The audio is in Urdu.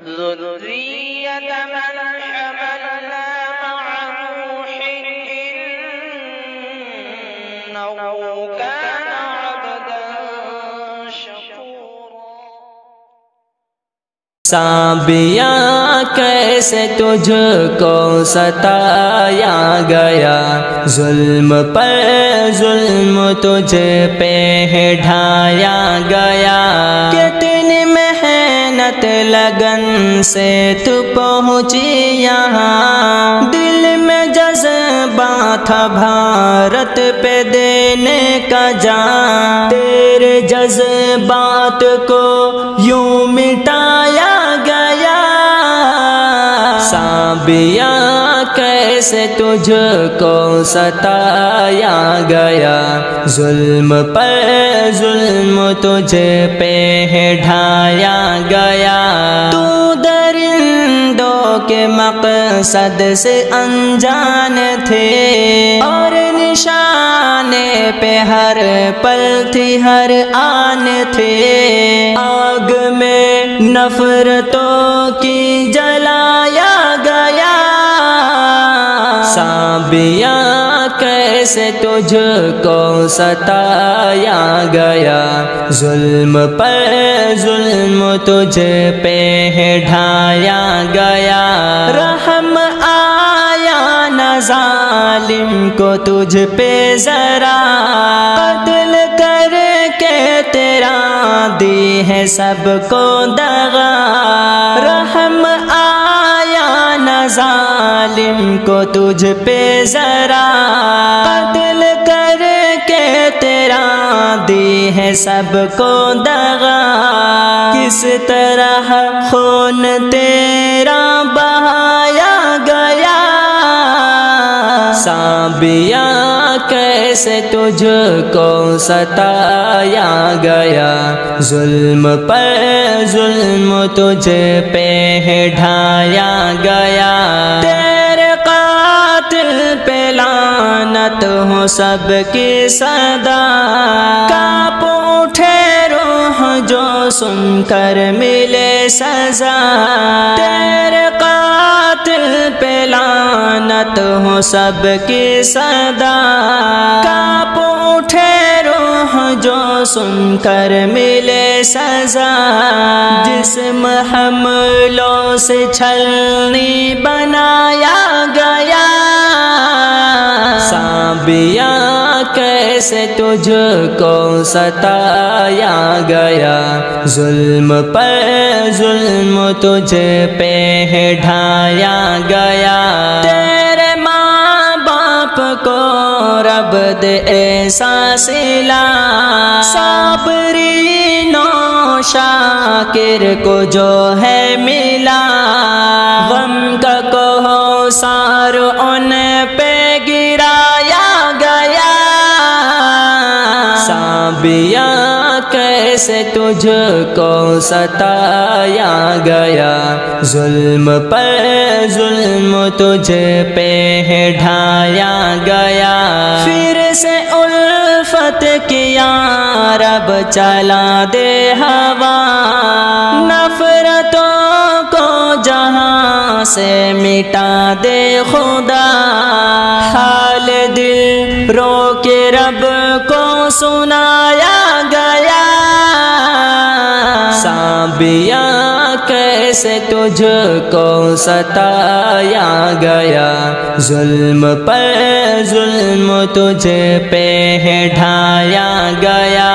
ذرية من حملنا مع نوح إنه كان عبدا شكورا۔ سابیا کیسے تجھ کو ستایا گیا، ظلم پر ظلم تجھ پہ ڈھایا گیا، کتنی محنت لگن سے تو پہنچی یہاں، دل میں جذبہ تھا بھارت پہ دینے کا جان، تیرے جذبات کو یوں مٹایا گیا۔ سابیا کیسے تجھ کو ستایا گیا، ظلم پر ظلم تجھ پہ ڈھایا گیا، تو درندوں کے مقصد سے انجان تھے، اور نشانے پہ ہر پل تھی ہر آن تھے، آگ میں نفرتوں کی جلایا گیا۔ سابیا کیسے تجھ کو ستایا گیا، ظلم پر ظلم تجھ پہ ڈھایا گیا، رحم آیا نہ ظالم کو تجھ پہ ذرا، قتل کر کے تیرا دی ہے سب کو دغا، رحم آیا نہ ظالم کو تجھ پہ ذرا، قتل کر کے تیرا دی ہے سب کو دغا، کس طرح خون تیرا بہایا گیا۔ سابیا کیسے تجھ کو ستایا گیا، ظلم پر ظلم تجھ پہ ڈھایا گیا، تیرے قاتل پہ لعنت ہو سب کی صدا، کانپ اٹھے روح جو سن کر ملے سزا، تیرے قاتل پہ لعنت ہو سب کی صدا، کانپ اٹھے روح جو سن کر ملے سزا، جسم حملوں سے چھلنی بنایا گیا۔ سابیا کیسے تجھ کو ستایا گیا، ظلم پر ظلم تجھ پہ ڈھایا گیا، تیرے ماں باپ کو رب دے ایسا صلہ، صابرین و شاکر کو جو ہے ملا، غم کا کوثر ان پہ گرایا گیا۔ سابیا کیسے تجھ کو ستایا گیا، ظلم پر ظلم تجھ پہ ڈھایا گیا، پھر سے الفت کیا رب چلا دے ہوا، نفرتوں کو جہاں سے مٹا دے خدا، حال دل رو کے رب کو سنایا گیا۔ سابیا کیسے تجھ کو ستایا گیا، ظلم پر ظلم تجھ پہ ڈھایا گیا۔